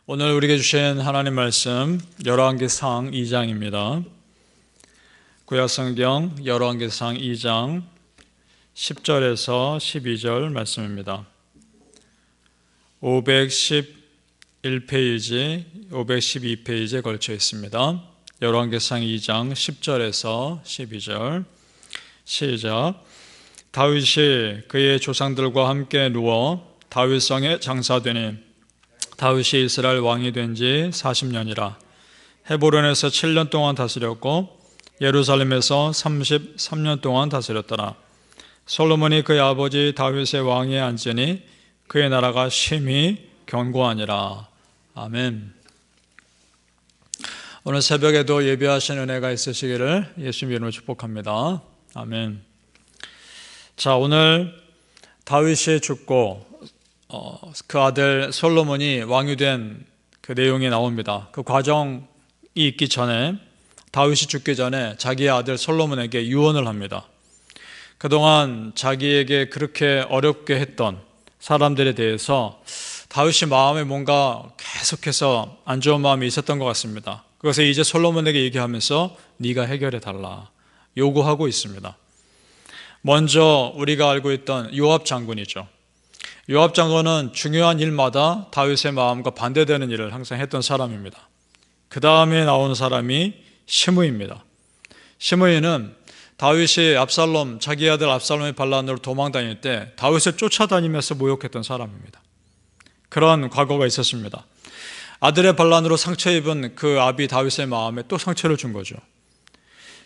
오늘 우리에게 주신 하나님 말씀 열왕기상 2장입니다. 구약성경 열왕기상 2장 10절에서 12절 말씀입니다. 511페이지, 512페이지에 걸쳐 있습니다. 열왕기상 2장 10절에서 12절 시작. 다윗이 그의 조상들과 함께 누워 다윗성에 장사되니 다윗이 이스라엘 왕이 된 지 40년이라. 헤브론에서 7년 동안 다스렸고 예루살렘에서 33년 동안 다스렸더라. 솔로몬이 그의 아버지 다윗의 왕위에 앉으니 그의 나라가 심히 견고하니라. 아멘. 오늘 새벽에도 예배하신 은혜가 있으시기를 예수님 이름으로 축복합니다. 아멘. 자, 오늘 다윗이 죽고 그 아들 솔로몬이 왕이 된 그 내용이 나옵니다. 그 과정이 있기 전에 다윗이 죽기 전에 자기의 아들 솔로몬에게 유언을 합니다. 그동안 자기에게 그렇게 어렵게 했던 사람들에 대해서 다윗이 마음에 뭔가 계속해서 안 좋은 마음이 있었던 것 같습니다. 그것을 이제 솔로몬에게 얘기하면서 네가 해결해 달라 요구하고 있습니다. 먼저 우리가 알고 있던 요압 장군이죠. 요압 장군은 중요한 일마다 다윗의 마음과 반대되는 일을 항상 했던 사람입니다. 그 다음에 나오는 사람이 시므이입니다. 시므이는 다윗이 자기 아들 압살롬의 반란으로 도망 다닐 때 다윗을 쫓아다니면서 모욕했던 사람입니다. 그런 과거가 있었습니다. 아들의 반란으로 상처 입은 그 아비 다윗의 마음에 또 상처를 준 거죠.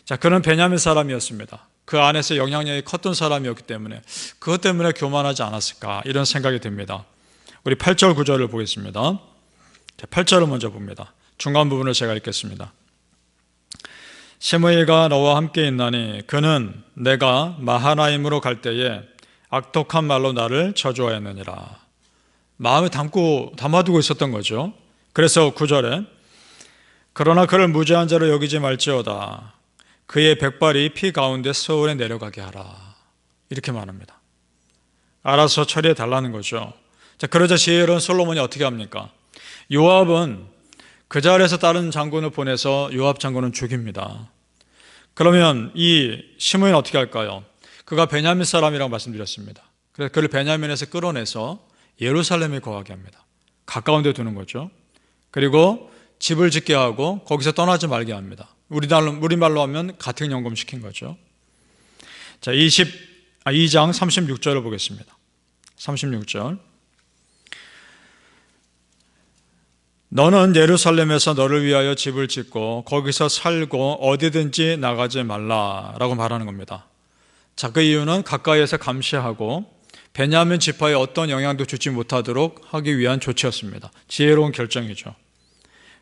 자, 그는 베냐민 사람이었습니다. 그 안에서 영향력이 컸던 사람이었기 때문에 그것 때문에 교만하지 않았을까 이런 생각이 듭니다. 우리 8절 9절을 보겠습니다. 8절을 먼저 봅니다. 중간 부분을 제가 읽겠습니다. 시므이가 너와 함께 있나니 그는 내가 마하나임으로 갈 때에 악독한 말로 나를 저주하였느니라. 마음에 담아두고 있었던 거죠. 그래서 9절에 그러나 그를 무죄한 자로 여기지 말지어다. 그의 백발이 피 가운데 서울에 내려가게 하라. 이렇게 말합니다. 알아서 처리해 달라는 거죠. 자, 그러자 지혜로운 솔로몬이 어떻게 합니까? 요압은 그 자리에서 다른 장군을 보내서 요압 장군은 죽입니다. 그러면 이 시므이는 어떻게 할까요? 그가 베냐민 사람이라고 말씀드렸습니다. 그래서 그를 베냐민에서 끌어내서 예루살렘에 거하게 합니다. 가까운 데 두는 거죠. 그리고 집을 짓게 하고 거기서 떠나지 말게 합니다. 우리말로 하면 가택연금 시킨 거죠. 자, 2장 36절을 보겠습니다. 36절. 너는 예루살렘에서 너를 위하여 집을 짓고 거기서 살고 어디든지 나가지 말라라고 말하는 겁니다. 자, 그 이유는 가까이에서 감시하고 베냐민 지파에 어떤 영향도 주지 못하도록 하기 위한 조치였습니다. 지혜로운 결정이죠.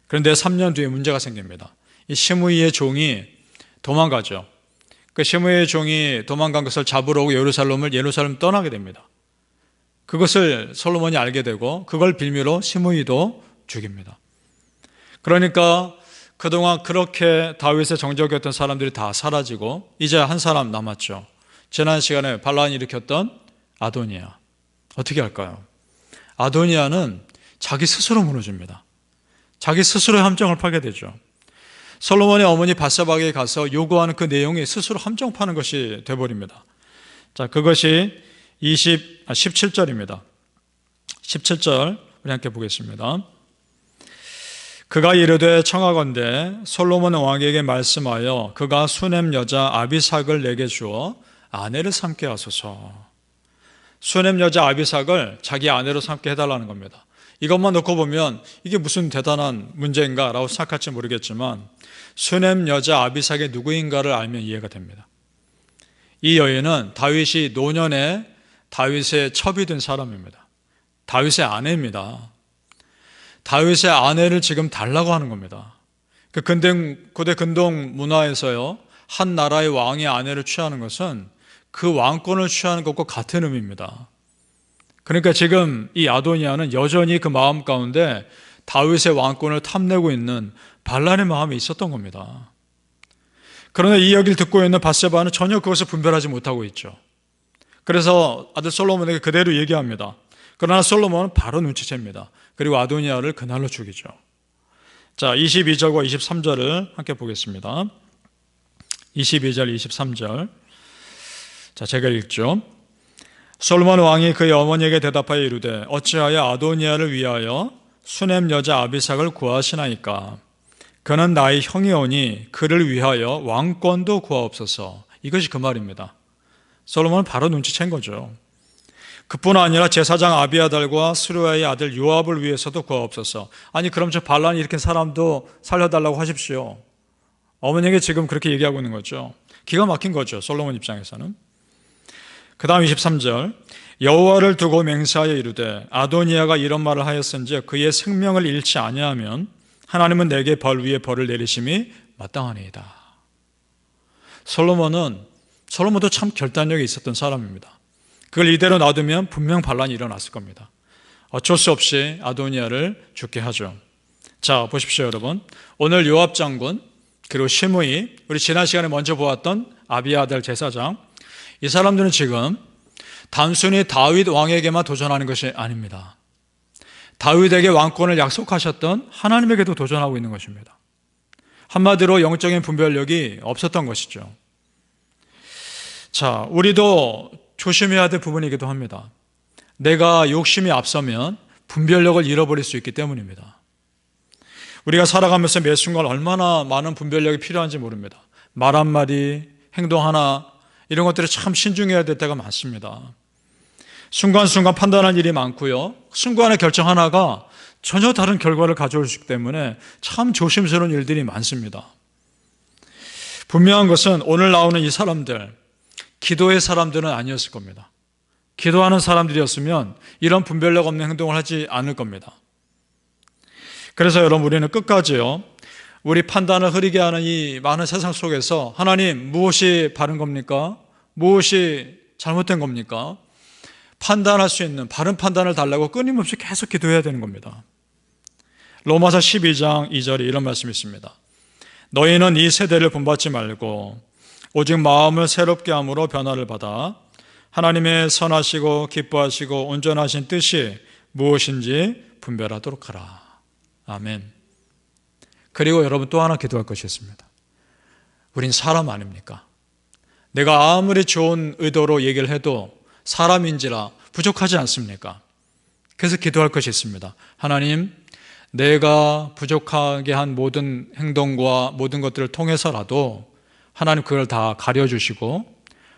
그런데 3년 뒤에 문제가 생깁니다. 이 시므이의 종이 도망가죠. 그 시므이의 종이 도망간 것을 잡으러 오고 예루살렘 떠나게 됩니다. 그것을 솔로몬이 알게 되고 그걸 빌미로 시므이도 죽입니다. 그러니까 그동안 그렇게 다윗의 정적이었던 사람들이 다 사라지고 이제 한 사람 남았죠. 지난 시간에 반란을 일으켰던 아도니아. 어떻게 할까요? 아도니아는 자기 스스로 무너집니다. 자기 스스로의 함정을 파게 되죠. 솔로몬의 어머니 밧세바에게 가서 요구하는 그 내용이 스스로 함정 파는 것이 되어버립니다. 자, 그것이 17절입니다. 17절 우리 함께 보겠습니다. 그가 이르되 청하건대 솔로몬 왕에게 말씀하여 그가 수넴 여자 아비삭을 내게 주어 아내를 삼게 하소서. 수넴 여자 아비삭을 자기 아내로 삼게 해달라는 겁니다. 이것만 놓고 보면 이게 무슨 대단한 문제인가 라고 생각할지 모르겠지만 수넴 여자 아비삭이 누구인가를 알면 이해가 됩니다. 이 여인은 다윗이 노년에 다윗의 첩이 된 사람입니다. 다윗의 아내입니다. 다윗의 아내를 지금 달라고 하는 겁니다. 그 고대 근동 문화에서요, 한 나라의 왕의 아내를 취하는 것은 그 왕권을 취하는 것과 같은 의미입니다. 그러니까 지금 이 아도니아는 여전히 그 마음 가운데 다윗의 왕권을 탐내고 있는 반란의 마음이 있었던 겁니다. 그러나 이 이야기를 듣고 있는 밧세바는 전혀 그것을 분별하지 못하고 있죠. 그래서 아들 솔로몬에게 그대로 얘기합니다. 그러나 솔로몬은 바로 눈치챕니다. 그리고 아도니아를 그날로 죽이죠. 자, 22절과 23절을 함께 보겠습니다. 22절, 23절. 자, 제가 읽죠. 솔로몬 왕이 그의 어머니에게 대답하여 이르되 어찌하여 아도니아를 위하여 수넴 여자 아비삭을 구하시나이까? 그는 나의 형이오니 그를 위하여 왕권도 구하옵소서. 이것이 그 말입니다. 솔로몬은 바로 눈치챈 거죠. 그뿐 아니라 제사장 아비아달과 스루야의 아들 요압을 위해서도 구하옵소서. 아니 그럼 저 반란 일으킨 사람도 살려달라고 하십시오. 어머니에게 지금 그렇게 얘기하고 있는 거죠. 기가 막힌 거죠, 솔로몬 입장에서는. 그 다음 23절. 여호와를 두고 맹세하여 이르되 아도니아가 이런 말을 하였은즉 그의 생명을 잃지 아니하면 하나님은 내게 벌 위에 벌을 내리심이 마땅하니이다. 솔로몬도 참 결단력이 있었던 사람입니다. 그걸 이대로 놔두면 분명 반란이 일어났을 겁니다. 어쩔 수 없이 아도니아를 죽게 하죠. 자, 보십시오 여러분. 오늘 요압 장군 그리고 시므이, 우리 지난 시간에 먼저 보았던 아비아달 제사장, 이 사람들은 지금 단순히 다윗 왕에게만 도전하는 것이 아닙니다. 다윗에게 왕권을 약속하셨던 하나님에게도 도전하고 있는 것입니다. 한마디로 영적인 분별력이 없었던 것이죠. 자, 우리도 조심해야 될 부분이기도 합니다. 내가 욕심이 앞서면 분별력을 잃어버릴 수 있기 때문입니다. 우리가 살아가면서 매 순간 얼마나 많은 분별력이 필요한지 모릅니다. 말 한마디, 행동 하나, 이런 것들이 참 신중해야 될 때가 많습니다. 순간순간 판단할 일이 많고요. 순간의 결정 하나가 전혀 다른 결과를 가져올 수 있기 때문에 참 조심스러운 일들이 많습니다. 분명한 것은 오늘 나오는 이 사람들, 기도의 사람들은 아니었을 겁니다. 기도하는 사람들이었으면 이런 분별력 없는 행동을 하지 않을 겁니다. 그래서 여러분, 우리는 끝까지요, 우리 판단을 흐리게 하는 이 많은 세상 속에서 하나님, 무엇이 바른 겁니까? 무엇이 잘못된 겁니까? 판단할 수 있는 바른 판단을 달라고 끊임없이 계속 기도해야 되는 겁니다. 로마서 12장 2절에 이런 말씀이 있습니다. 너희는 이 세대를 본받지 말고 오직 마음을 새롭게 함으로 변화를 받아 하나님의 선하시고 기뻐하시고 온전하신 뜻이 무엇인지 분별하도록 하라. 아멘. 그리고 여러분 또 하나 기도할 것이 있습니다. 우린 사람 아닙니까? 내가 아무리 좋은 의도로 얘기를 해도 사람인지라 부족하지 않습니까? 그래서 기도할 것이 있습니다. 하나님, 내가 부족하게 한 모든 행동과 모든 것들을 통해서라도 하나님 그걸 다 가려주시고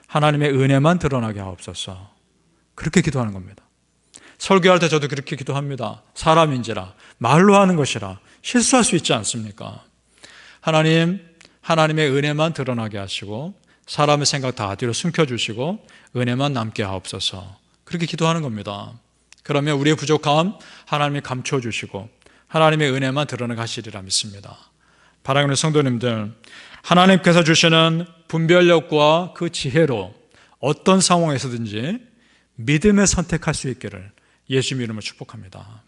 하나님의 은혜만 드러나게 하옵소서. 그렇게 기도하는 겁니다. 설교할 때 저도 그렇게 기도합니다. 사람인지라 말로 하는 것이라 실수할 수 있지 않습니까? 하나님, 하나님의 은혜만 드러나게 하시고 사람의 생각 다 뒤로 숨겨주시고 은혜만 남게 하옵소서. 그렇게 기도하는 겁니다. 그러면 우리의 부족함 하나님이 감춰주시고 하나님의 은혜만 드러나게 하시리라 믿습니다. 사랑하는 성도님들, 하나님께서 주시는 분별력과 그 지혜로 어떤 상황에서든지 믿음의 선택할 수 있기를 예수님 이름으로 축복합니다.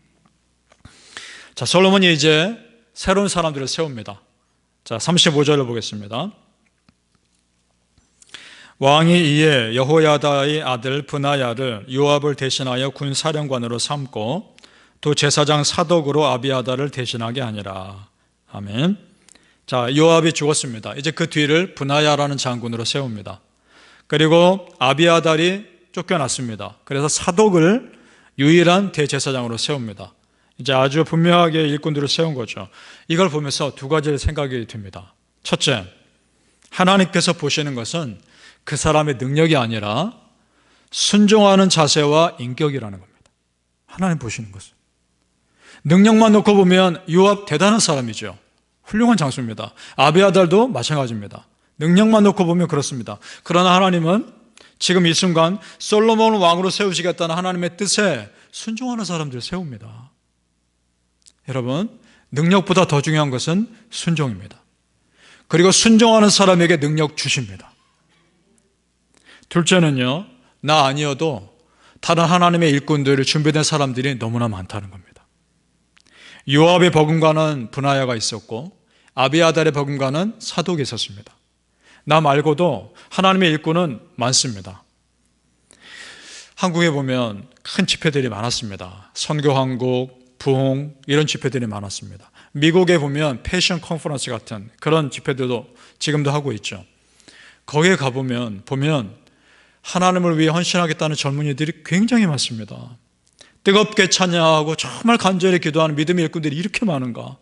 자, 솔로몬이 이제 새로운 사람들을 세웁니다. 자, 35절을 보겠습니다. 왕이 이에 여호야다의 아들 브나야를 요압을 대신하여 군사령관으로 삼고 또 제사장 사독으로 아비아달을 대신하게 하니라. 아멘. 자, 요압이 죽었습니다. 이제 그 뒤를 브나야라는 장군으로 세웁니다. 그리고 아비아달이 쫓겨났습니다. 그래서 사독을 유일한 대제사장으로 세웁니다. 이제 아주 분명하게 일꾼들을 세운 거죠. 이걸 보면서 두 가지 생각이 듭니다. 첫째, 하나님께서 보시는 것은 그 사람의 능력이 아니라 순종하는 자세와 인격이라는 겁니다. 하나님 보시는 것은. 능력만 놓고 보면 요압 대단한 사람이죠. 훌륭한 장수입니다. 아비아달도 마찬가지입니다. 능력만 놓고 보면 그렇습니다. 그러나 하나님은 지금 이 순간 솔로몬을 왕으로 세우시겠다는 하나님의 뜻에 순종하는 사람들을 세웁니다. 여러분, 능력보다 더 중요한 것은 순종입니다. 그리고 순종하는 사람에게 능력 주십니다. 둘째는요, 나 아니어도 다른 하나님의 일꾼들을 준비된 사람들이 너무나 많다는 겁니다. 요압의 버금가는 브나야가 있었고 아비아달의 버금가는 사독이 있었습니다. 나 말고도 하나님의 일꾼은 많습니다. 한국에 보면 큰 집회들이 많았습니다. 선교한국, 부흥 이런 집회들이 많았습니다. 미국에 보면 패션 컨퍼런스 같은 그런 집회들도 지금도 하고 있죠. 거기에 가보면 하나님을 위해 헌신하겠다는 젊은이들이 굉장히 많습니다. 뜨겁게 찬양하고 정말 간절히 기도하는 믿음의 일꾼들이 이렇게 많은가?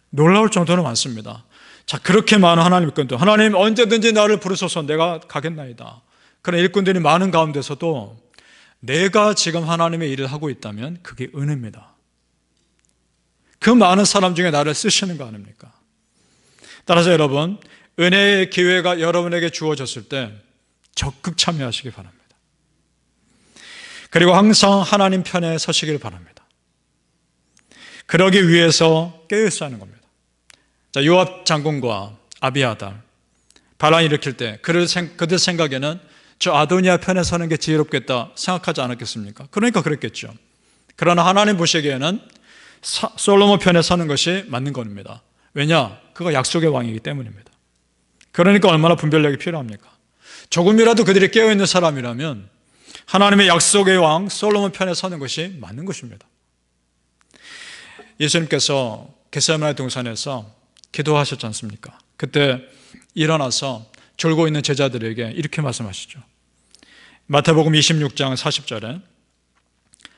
놀라울 정도로 많습니다. 자, 그렇게 많은 하나님 일꾼들, 하나님 언제든지 나를 부르소서 내가 가겠나이다. 그런 일꾼들이 많은 가운데서도 내가 지금 하나님의 일을 하고 있다면 그게 은혜입니다. 그 많은 사람 중에 나를 쓰시는 거 아닙니까? 따라서 여러분, 은혜의 기회가 여러분에게 주어졌을 때 적극 참여하시기 바랍니다. 그리고 항상 하나님 편에 서시길 바랍니다. 그러기 위해서 깨어있어야 하는 겁니다. 자, 요압 장군과 아비아달 반란 일으킬 때 그들 생각에는 저 아도니아 편에 서는 게 지혜롭겠다 생각하지 않았겠습니까? 그러니까 그랬겠죠. 그러나 하나님 보시기에는 솔로몬 편에 서는 것이 맞는 겁니다. 왜냐? 그가 약속의 왕이기 때문입니다. 그러니까 얼마나 분별력이 필요합니까? 조금이라도 그들이 깨어있는 사람이라면 하나님의 약속의 왕 솔로몬 편에 서는 것이 맞는 것입니다. 예수님께서 겟세마네 동산에서 기도하셨지 않습니까? 그때 일어나서 졸고 있는 제자들에게 이렇게 말씀하시죠. 마태복음 26장 40절에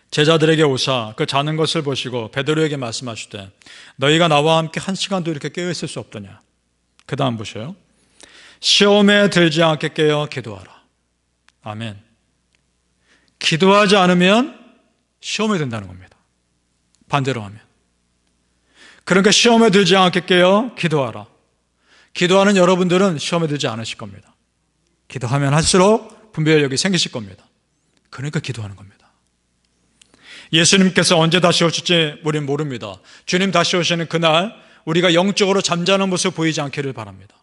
제자들에게 오사 그 자는 것을 보시고 베드로에게 말씀하시되 너희가 나와 함께 한 시간도 이렇게 깨어있을 수 없더냐. 그 다음 보세요. 시험에 들지 않게 깨어 기도하라. 아멘. 기도하지 않으면 시험에 든다는 겁니다. 반대로 하면. 그러니까 시험에 들지 않게 깨어 기도하라. 기도하는 여러분들은 시험에 들지 않으실 겁니다. 기도하면 할수록 분별력이 생기실 겁니다. 그러니까 기도하는 겁니다. 예수님께서 언제 다시 오실지 우리는 모릅니다. 주님 다시 오시는 그날 우리가 영적으로 잠자는 모습 보이지 않기를 바랍니다.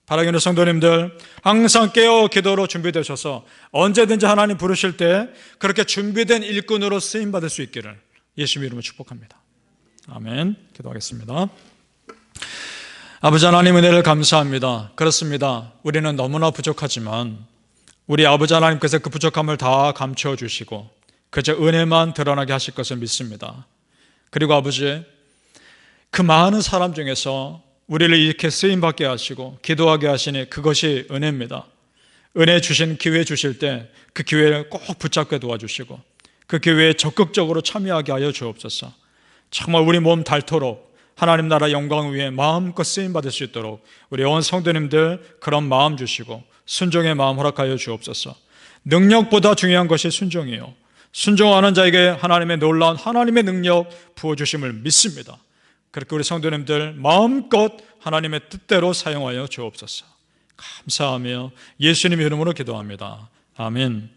바라기는 성도님들 항상 깨어 기도로 준비되셔서 언제든지 하나님 부르실 때 그렇게 준비된 일꾼으로 쓰임받을 수 있기를 예수 이름으로 축복합니다. 아멘. 기도하겠습니다. 아버지 하나님 은혜를 감사합니다. 그렇습니다. 우리는 너무나 부족하지만 우리 아버지 하나님께서 그 부족함을 다 감추어 주시고 그저 은혜만 드러나게 하실 것을 믿습니다. 그리고 아버지 그 많은 사람 중에서 우리를 이렇게 쓰임받게 하시고 기도하게 하시니 그것이 은혜입니다. 은혜 주신 기회 주실 때 그 기회를 꼭 붙잡게 도와주시고 그 기회에 적극적으로 참여하게 하여 주옵소서. 정말 우리 몸 닳도록 하나님 나라 영광 위에 마음껏 쓰임받을 수 있도록 우리 온 성도님들 그런 마음 주시고 순종의 마음 허락하여 주옵소서. 능력보다 중요한 것이 순종이요 순종하는 자에게 하나님의 놀라운 하나님의 능력 부어주심을 믿습니다. 그렇게 우리 성도님들 마음껏 하나님의 뜻대로 사용하여 주옵소서. 감사하며 예수님의 이름으로 기도합니다. 아멘.